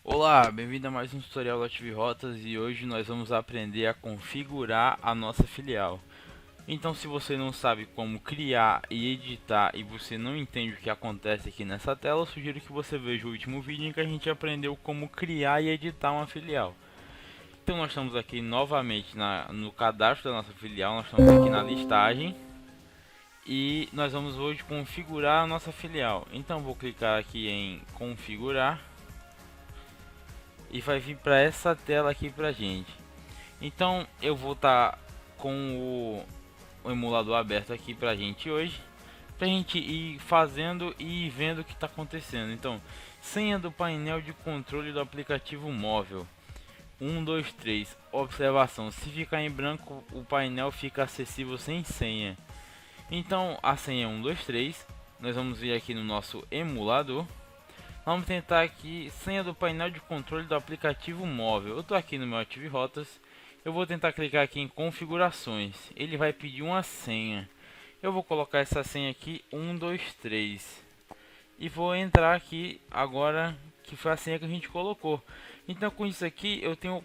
Olá, bem-vindo a mais um tutorial da Rotas e hoje nós vamos aprender a configurar a nossa filial. Então, se você não sabe como criar e editar e você não entende o que acontece aqui nessa tela, eu sugiro que você veja o último vídeo em que a gente aprendeu como criar e editar uma filial. Então, nós estamos aqui novamente no cadastro da nossa filial, nós estamos aqui na listagem e nós vamos hoje configurar a nossa filial. Então, vou clicar aqui em configurar e vai vir para essa tela aqui pra gente. Então eu vou estar com o emulador aberto aqui pra gente hoje, pra gente ir fazendo e vendo o que está acontecendo. Então, senha do painel de controle do aplicativo móvel 123. Observação: se ficar em branco o painel fica acessível sem senha. Então a senha é 123. Nós vamos vir aqui no nosso emulador. Vamos tentar aqui senha do painel de controle do aplicativo móvel. Eu estou aqui no meu Rotas. Eu vou tentar clicar aqui em configurações. Ele vai pedir uma senha. Eu vou colocar essa senha aqui 123 e vou entrar aqui agora, que foi a senha que a gente colocou. Então com isso aqui eu tenho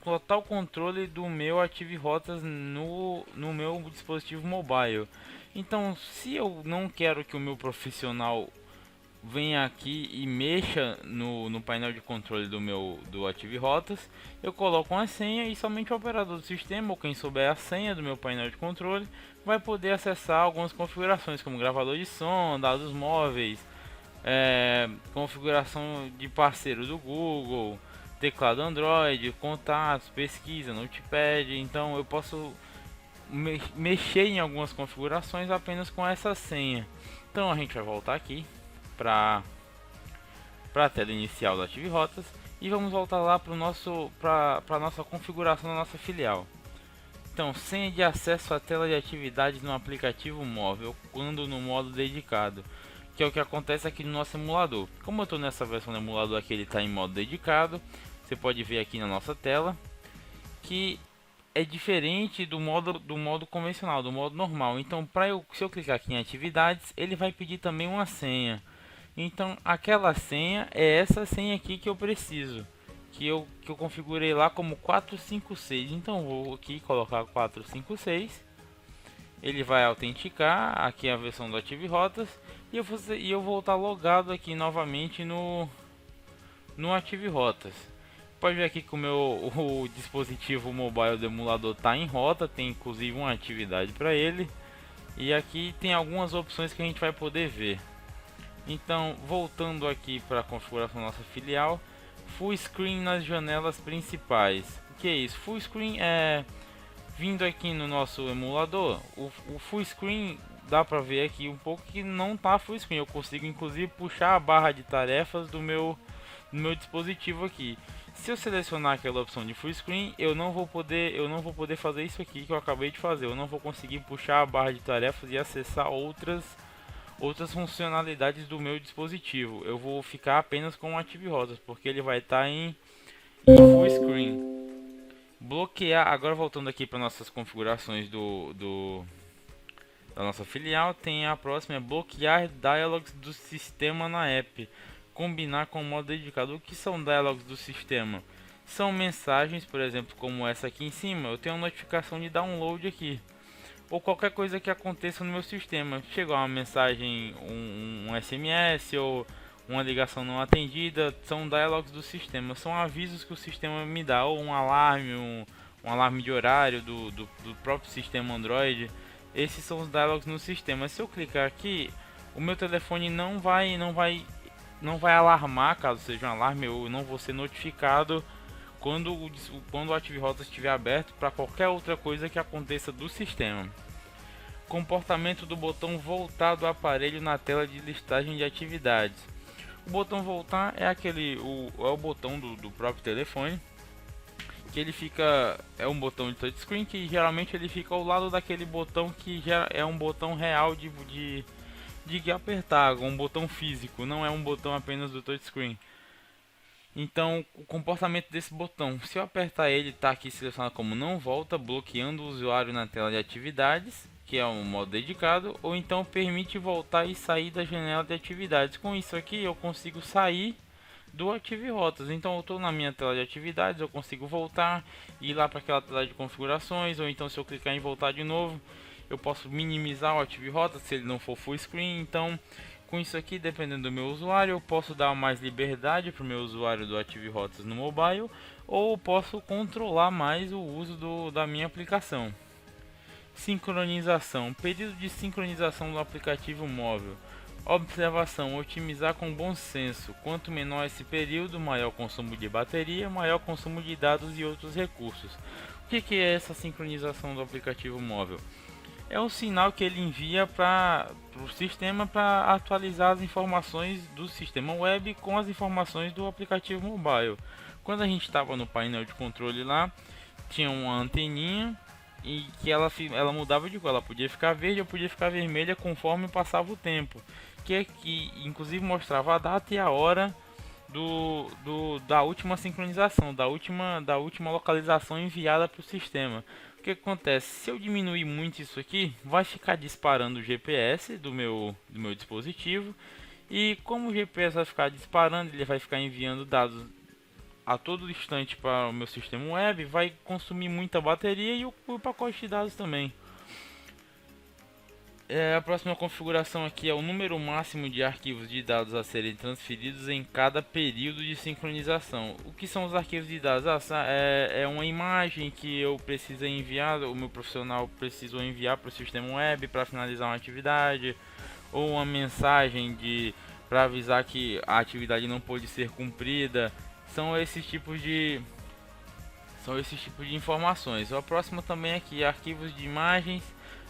total controle do meu Rotas no meu dispositivo mobile. Então se eu não quero que o meu profissional venha aqui e mexa no painel de controle do Rotas, eu coloco uma senha e somente o operador do sistema ou quem souber a senha do meu painel de controle vai poder acessar algumas configurações como gravador de som, dados móveis, configuração de parceiro do Google, teclado Android, contatos, pesquisa, Notepad. Então eu posso mexer em algumas configurações apenas com essa senha. Então a gente vai voltar aqui para a tela inicial da Rotas e vamos voltar lá para a nossa configuração da nossa filial. Então, senha de acesso à tela de atividades no aplicativo móvel quando no modo dedicado, que é o que acontece aqui no nosso emulador. Como eu estou nessa versão do emulador aqui, ele está em modo dedicado. Você pode ver aqui na nossa tela que é diferente do modo convencional, do modo normal. Então, se eu clicar aqui em atividades, ele vai pedir também uma senha. Então aquela senha é essa senha aqui que eu preciso, que eu configurei lá como 456. Então vou aqui colocar 456. Ele vai autenticar aqui a versão do Rotas e eu vou estar logado aqui novamente no Rotas. Pode ver aqui que o dispositivo mobile do emulador está em rota, tem inclusive uma atividade para ele. E aqui tem algumas opções que a gente vai poder ver. Então, voltando aqui para a configuração da nossa filial, Full Screen nas janelas principais. O que é isso? Full Screen é vindo aqui no nosso emulador. O Full Screen dá para ver aqui um pouco que não tá Full Screen. Eu consigo inclusive puxar a barra de tarefas do meu dispositivo aqui. Se eu selecionar aquela opção de Full Screen, eu não vou poder fazer isso aqui que eu acabei de fazer. Eu não vou conseguir puxar a barra de tarefas e acessar outras funcionalidades do meu dispositivo. Eu vou ficar apenas com o Rotas porque ele vai estar em full screen. Bloquear, agora voltando aqui para nossas configurações da nossa filial, tem a próxima, é bloquear dialogs do sistema na app, combinar com o modo dedicado. O que são dialogs do sistema? São mensagens, por exemplo, como essa aqui em cima. Eu tenho uma notificação de download aqui, ou qualquer coisa que aconteça no meu sistema. Chegou uma mensagem, um SMS ou uma ligação não atendida, são dialogs do sistema, são avisos que o sistema me dá, ou um alarme, um alarme de horário do próprio sistema Android. Esses são os dialogs no sistema. Se eu clicar aqui, o meu telefone não vai alarmar caso seja um alarme, eu não vou ser notificado quando o Rotas estiver aberto para qualquer outra coisa que aconteça do sistema. Comportamento do botão voltar do aparelho na tela de listagem de atividades. O botão voltar é o botão do próprio telefone, que ele fica, é um botão de touchscreen que geralmente ele fica ao lado daquele botão que já é um botão real de apertar, um botão físico, não é um botão apenas do touchscreen. Então, o comportamento desse botão, se eu apertar ele, está aqui selecionado como não volta, bloqueando o usuário na tela de atividades, que é um modo dedicado, ou então permite voltar e sair da janela de atividades. Com isso aqui, eu consigo sair do Ative Rotas. Então eu estou na minha tela de atividades, eu consigo voltar, ir lá para aquela tela de configurações, ou então se eu clicar em voltar de novo, eu posso minimizar o Ative Rotas se ele não for full screen. Então com isso aqui, dependendo do meu usuário, eu posso dar mais liberdade para o meu usuário do Ative Rotas no mobile, ou posso controlar mais o uso da minha aplicação. Sincronização, período de sincronização do aplicativo móvel. Observação, otimizar com bom senso. Quanto menor esse período, maior consumo de bateria, maior consumo de dados e outros recursos. O que é essa sincronização do aplicativo móvel? É o sinal que ele envia para o sistema para atualizar as informações do sistema web com as informações do aplicativo mobile. Quando a gente estava no painel de controle lá, tinha uma anteninha e que ela mudava de cor, ela podia ficar verde ou podia ficar vermelha conforme passava o tempo, que inclusive mostrava a data e a hora da última sincronização, da última localização enviada para o sistema. O que acontece? Se eu diminuir muito isso aqui, vai ficar disparando o GPS do meu dispositivo, e como o GPS vai ficar disparando, ele vai ficar enviando dados a todo instante para o meu sistema web, vai consumir muita bateria e o pacote de dados também. A próxima configuração aqui é o número máximo de arquivos de dados a serem transferidos em cada período de sincronização. O que são os arquivos de dados? É uma imagem que eu preciso enviar, o meu profissional precisou enviar para o sistema web para finalizar uma atividade, ou uma mensagem para avisar que a atividade não pôde ser cumprida. São esses tipos de informações. A próxima também aqui, arquivos de imagens.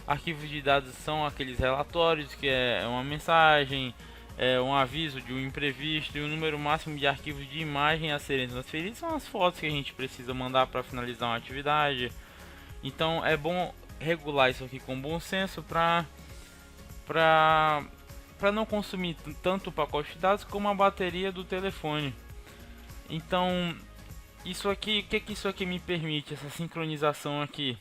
Arquivos de dados são aqueles relatórios que é uma mensagem, um aviso de um imprevisto, e o número máximo de arquivos de imagem a serem transferidos são as fotos que a gente precisa mandar para finalizar uma atividade. Então é bom regular isso aqui com bom senso para não consumir tanto o pacote de dados como a bateria do telefone. Então isso aqui, o que isso aqui me permite, essa sincronização aqui?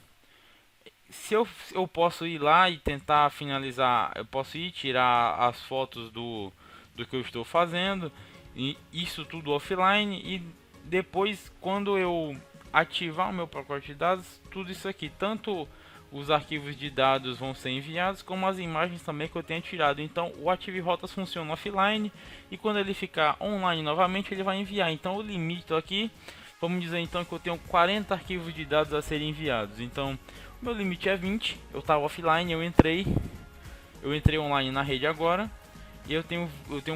Se eu posso ir lá e tentar finalizar, eu posso ir tirar as fotos do que eu estou fazendo, e isso tudo offline, e depois quando eu ativar o meu pacote de dados, tudo isso aqui, tanto os arquivos de dados vão ser enviados, como as imagens também que eu tenha tirado. Então o Ative Rotas funciona offline, e quando ele ficar online novamente ele vai enviar. Então eu limito aqui, vamos dizer então que eu tenho 40 arquivos de dados a serem enviados. Então meu limite é 20, eu estava offline, eu entrei online na rede agora, e eu tenho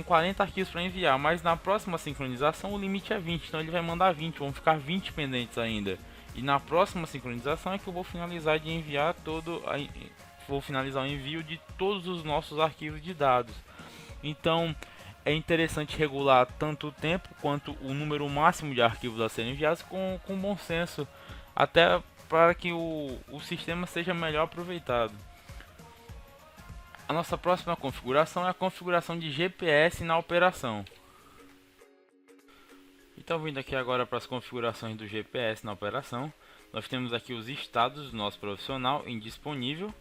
40 arquivos para enviar, mas na próxima sincronização o limite é 20, então ele vai mandar 20, vão ficar 20 pendentes ainda. E na próxima sincronização é que eu vou finalizar de enviar vou finalizar o envio de todos os nossos arquivos de dados. Então é interessante regular tanto o tempo quanto o número máximo de arquivos a serem enviados com bom senso, até para que o sistema seja melhor aproveitado. A nossa próxima configuração é a configuração de GPS na operação. Então, vindo aqui agora para as configurações do GPS na operação, nós temos aqui os estados do nosso profissional em disponível,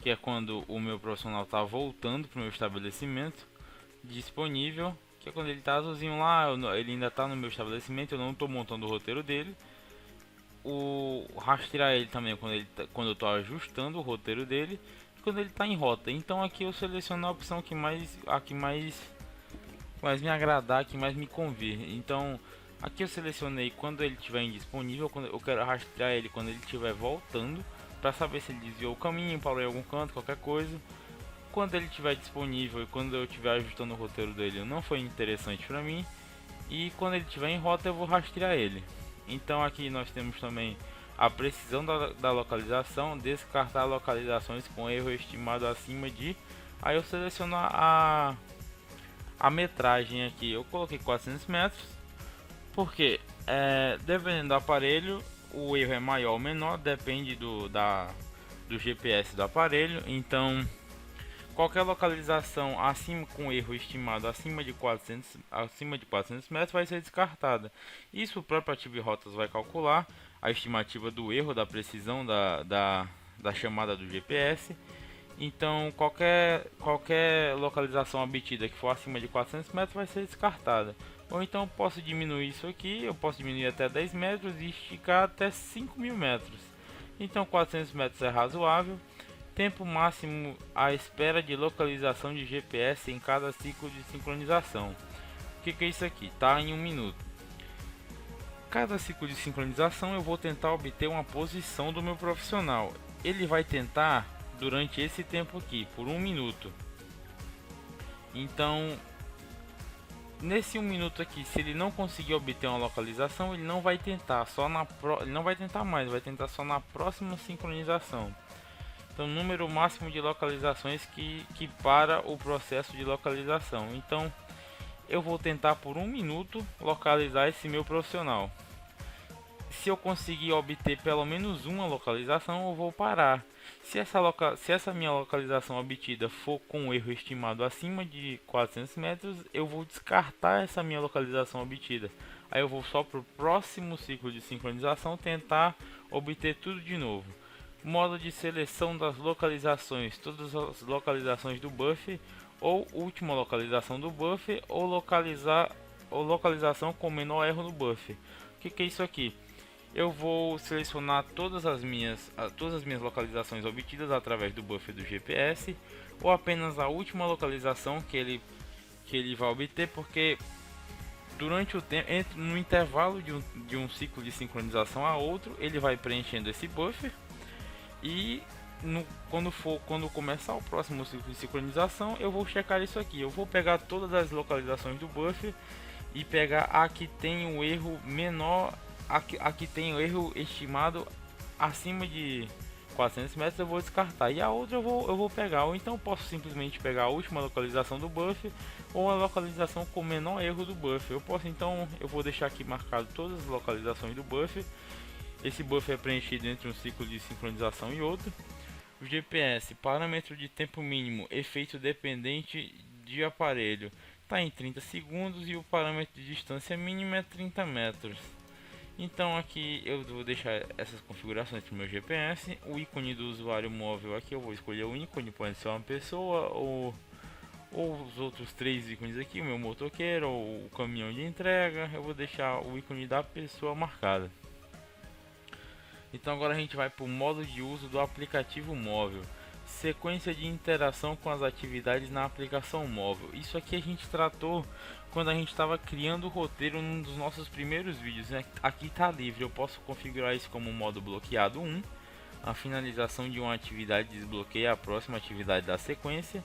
que é quando o meu profissional está voltando para o meu estabelecimento. Disponível, que é quando ele está azulzinho lá, ele ainda está no meu estabelecimento, eu não estou montando o roteiro dele. O rastrear ele também quando eu estou ajustando o roteiro dele, e quando ele está em rota. Então aqui eu seleciono a opção que mais me agradar, que mais me convir. Então aqui eu selecionei quando ele estiver indisponível, quando eu quero rastrear ele quando ele estiver voltando, para saber se ele desviou o caminho, parou em algum canto, qualquer coisa. Quando ele estiver disponível e quando eu estiver ajustando o roteiro dele não foi interessante para mim, e quando ele estiver em rota eu vou rastrear ele. Então aqui nós temos também a precisão da localização, descartar localizações com erro estimado acima de. Aí eu seleciono a metragem aqui, eu coloquei 400 metros, porque dependendo do aparelho o erro é maior ou menor, depende do GPS do aparelho. Então qualquer localização acima com erro estimado acima de 400 metros vai ser descartada. Isso o próprio Ative Rotas vai calcular a estimativa do erro, da precisão da chamada do GPS. Então qualquer localização obtida que for acima de 400 metros vai ser descartada. Ou então eu posso diminuir isso aqui, eu posso diminuir até 10 metros e esticar até 5.000 metros. Então 400 metros é razoável. Tempo máximo à espera de localização de GPS em cada ciclo de sincronização. O que é isso aqui? Tá em 1 minuto. Cada ciclo de sincronização eu vou tentar obter uma posição do meu profissional. Ele vai tentar durante esse tempo aqui, por 1 minuto. Então, nesse 1 minuto aqui, se ele não conseguir obter uma localização, ele não vai tentar ele não vai tentar mais, vai tentar só na próxima sincronização. Então, número máximo de localizações que para o processo de localização. Então, eu vou tentar por 1 minuto localizar esse meu profissional. Se eu conseguir obter pelo menos uma localização, eu vou parar. Se essa minha localização obtida for com um erro estimado acima de 400 metros, eu vou descartar essa minha localização obtida. Aí eu vou só para o próximo ciclo de sincronização tentar obter tudo de novo. Modo de seleção das localizações: todas as localizações do buffer, ou última localização do buffer, ou localização com menor erro no buffer. O que é isso aqui? Eu vou selecionar todas as minhas localizações obtidas através do buffer do GPS, ou apenas a última localização que ele vai obter, porque durante o tempo, no intervalo de um ciclo de sincronização a outro, ele vai preenchendo esse buffer. E quando começar o próximo ciclo de sincronização, eu vou checar isso aqui. Eu vou pegar todas as localizações do buffer e pegar a que tem um erro menor, a que tem um erro estimado acima de 400 metros, eu vou descartar. E a outra eu vou pegar. Ou então posso simplesmente pegar a última localização do buffer, ou a localização com menor erro do buffer. Eu vou deixar aqui marcado todas as localizações do buffer. Esse buffer é preenchido entre um ciclo de sincronização e outro. O GPS, parâmetro de tempo mínimo, efeito dependente de aparelho, está em 30 segundos e o parâmetro de distância mínima é 30 metros. Então aqui eu vou deixar essas configurações para o meu GPS. O ícone do usuário móvel aqui eu vou escolher o ícone, pode ser uma pessoa ou os outros 3 ícones aqui, o meu motoqueiro ou o caminhão de entrega. Eu vou deixar o ícone da pessoa marcada. Então agora a gente vai para o modo de uso do aplicativo móvel. Sequência de interação com as atividades na aplicação móvel. Isso aqui a gente tratou quando a gente estava criando o roteiro num dos nossos primeiros vídeos, né? Aqui está livre, eu posso configurar isso como modo bloqueado 1. A finalização de uma atividade desbloqueia a próxima atividade da sequência.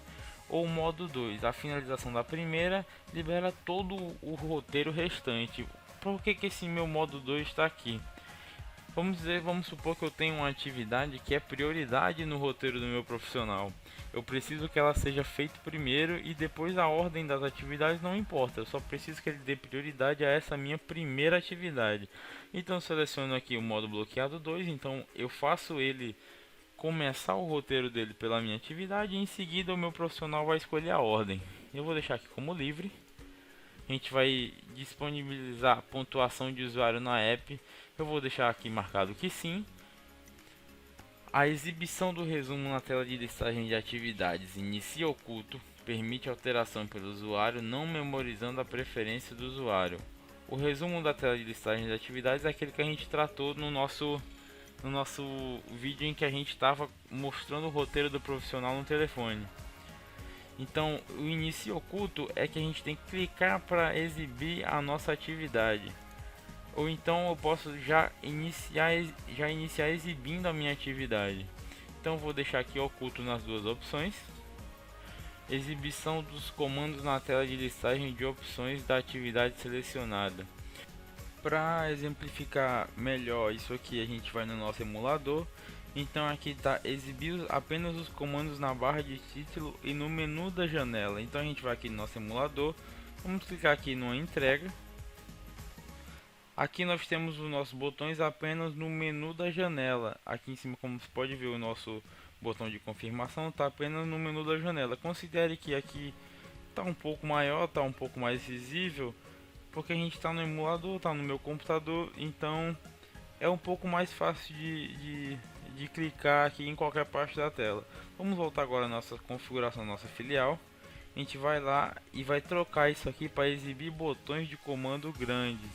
Ou modo 2, a finalização da primeira libera todo o roteiro restante. Por que esse meu modo 2 está aqui? Vamos supor que eu tenho uma atividade que é prioridade no roteiro do meu profissional. Eu preciso que ela seja feita primeiro e depois a ordem das atividades não importa. Eu só preciso que ele dê prioridade a essa minha primeira atividade. Então eu seleciono aqui o modo bloqueado 2, então eu faço ele começar o roteiro dele pela minha atividade e em seguida o meu profissional vai escolher a ordem. Eu vou deixar aqui como livre. A gente vai disponibilizar pontuação de usuário na app. Eu vou deixar aqui marcado que sim. A exibição do resumo na tela de listagem de atividades inicia oculto, permite alteração pelo usuário não memorizando a preferência do usuário. O resumo da tela de listagem de atividades é aquele que a gente tratou no nosso vídeo em que a gente estava mostrando o roteiro do profissional no telefone. Então, o início oculto é que a gente tem que clicar para exibir a nossa atividade. Ou então eu posso já iniciar exibindo a minha atividade. Então vou deixar aqui oculto nas duas opções. Exibição dos comandos na tela de listagem de opções da atividade selecionada. Para exemplificar melhor isso aqui, a gente vai no nosso emulador. Então aqui está exibir apenas os comandos na barra de título e no menu da janela. Então a gente vai aqui no nosso emulador, vamos clicar aqui no entrega. Aqui nós temos os nossos botões apenas no menu da janela. Aqui em cima, como você pode ver, o nosso botão de confirmação está apenas no menu da janela. Considere que aqui está um pouco maior, está um pouco mais visível, porque a gente está no emulador, está no meu computador, então é um pouco mais fácil de clicar aqui em qualquer parte da tela. Vamos voltar agora à nossa configuração, nossa filial. a gente vai lá e vai trocar isso aqui para exibir botões de comando grandes.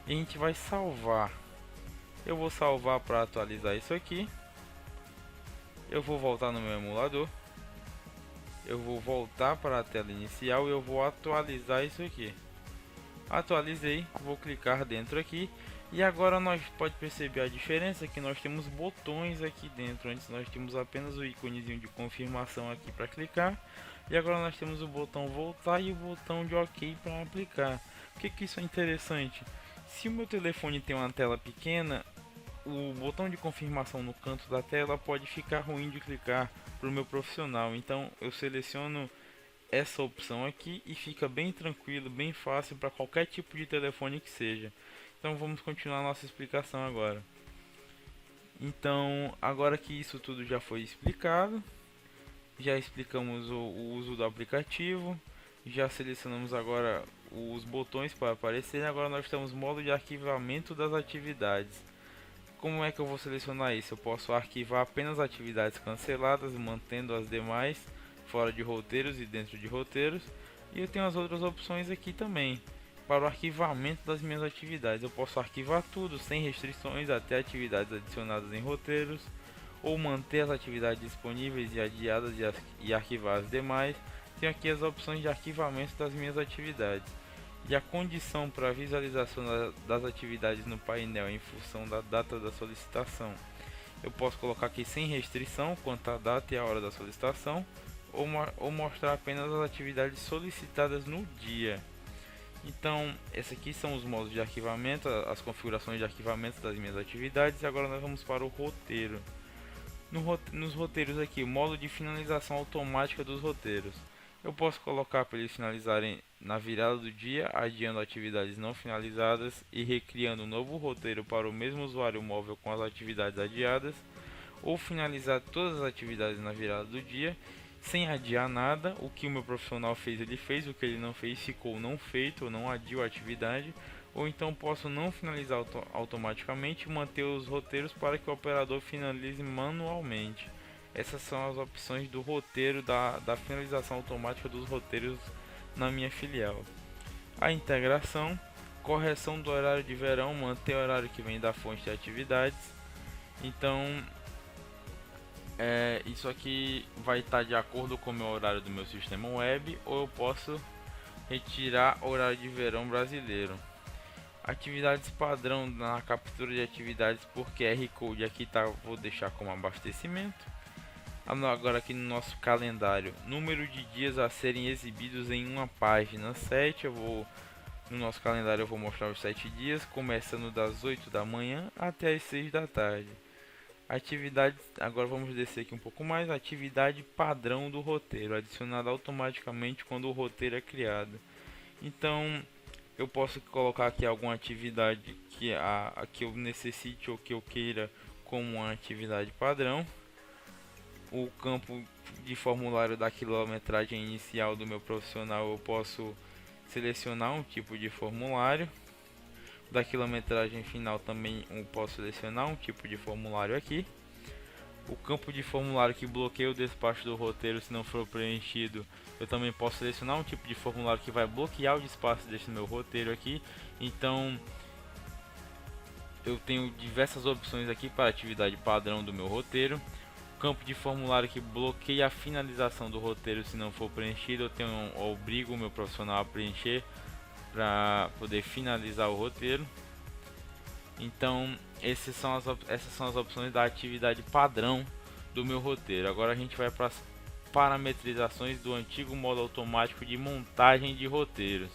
E a gente vai salvar. Eu vou salvar para atualizar isso aqui. Eu vou voltar no meu emulador. Eu vou voltar para a tela inicial e eu vou atualizar isso aqui. Atualizei, vou clicar dentro aqui. E agora nós pode perceber a diferença que nós temos botões aqui dentro. Antes nós tínhamos apenas o íconezinho de confirmação aqui para clicar. E agora nós temos o botão voltar e o botão de OK para aplicar. Por que isso é interessante? Se o meu telefone tem uma tela pequena, o botão de confirmação no canto da tela pode ficar ruim de clicar para o meu profissional. Então eu seleciono essa opção aqui e fica bem tranquilo, bem fácil para qualquer tipo de telefone que seja. Então vamos continuar nossa explicação agora. Então agora que isso tudo já foi explicado, já explicamos o uso do aplicativo, já selecionamos agora os botões para aparecer. Agora nós temos modo de arquivamento das atividades. Como é que eu vou selecionar isso? Eu posso arquivar apenas atividades canceladas, mantendo as demais fora de roteiros e dentro de roteiros. E eu tenho as outras opções aqui também para o arquivamento das minhas atividades. Eu posso arquivar tudo sem restrições, até atividades adicionadas em roteiros, ou manter as atividades disponíveis e adiadas e arquivar as demais. Tenho aqui as opções de arquivamento das minhas atividades. E a condição para visualização das atividades no painel em função da data da solicitação. Eu posso colocar aqui sem restrição quanto à data e a hora da solicitação, ou mostrar apenas as atividades solicitadas no dia. Então, esses aqui são os modos de arquivamento, as configurações de arquivamento das minhas atividades. E agora nós vamos para o roteiro. Nos roteiros aqui, o modo de finalização automática dos roteiros. Eu posso colocar para eles finalizarem na virada do dia, adiando atividades não finalizadas e recriando um novo roteiro para o mesmo usuário móvel com as atividades adiadas, ou finalizar todas as atividades na virada do dia sem adiar nada. O que o meu profissional fez, ele fez; o que ele não fez, ficou não feito, ou não adiou a atividade. Ou então posso não finalizar automaticamente e manter os roteiros para que o operador finalize manualmente. Essas são as opções do roteiro, da finalização automática dos roteiros na minha filial. A integração, correção do horário de verão, manter o horário que vem da fonte de atividades. Então isso aqui vai estar de acordo com o meu horário do meu sistema web, ou eu posso retirar o horário de verão brasileiro. Atividades padrão na captura de atividades por QR Code, aqui tá, vou deixar como abastecimento. Agora aqui no nosso calendário, número de dias a serem exibidos em uma página 7. No nosso calendário eu vou mostrar os 7 dias, começando das 8 da manhã até as 6 da tarde. Atividades, agora vamos descer aqui um pouco mais. Atividade padrão do roteiro, adicionada automaticamente quando o roteiro é criado. Então eu posso colocar aqui alguma atividade que eu necessite ou que eu queira como uma atividade padrão. O campo de formulário da quilometragem inicial do meu profissional, eu posso selecionar um tipo de formulário. Da quilometragem final também eu posso selecionar um tipo de formulário aqui. O campo de formulário que bloqueia o despacho do roteiro se não for preenchido, eu também posso selecionar um tipo de formulário que vai bloquear o despacho desse meu roteiro aqui. Então eu tenho diversas opções aqui para a atividade padrão do meu roteiro. Campo de formulário que bloqueia a finalização do roteiro se não for preenchido, eu obrigo o meu profissional a preencher para poder finalizar o roteiro. Então essas são as opções da atividade padrão do meu roteiro. Agora a gente vai para as parametrizações do antigo modo automático de montagem de roteiros.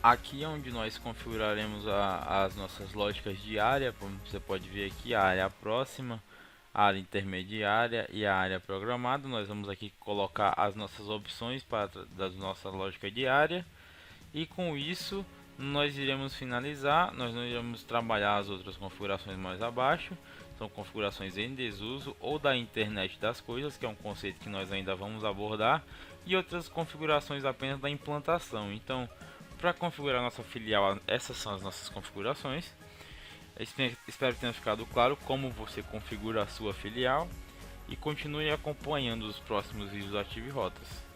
Aqui é onde nós configuraremos as nossas lógicas de área. Como você pode ver aqui, a área próxima, a área intermediária e a área programada. Nós vamos aqui colocar as nossas opções das nossas lógicas de área, e com isso nós iremos finalizar. Nós não iremos trabalhar as outras configurações mais abaixo. São configurações em desuso ou da internet das coisas, que é um conceito que nós ainda vamos abordar, e outras configurações apenas da implantação. Então, para configurar nossa filial, essas são as nossas configurações. Espero que tenha ficado claro como você configura a sua filial, e continue acompanhando os próximos vídeos do Ative Rotas.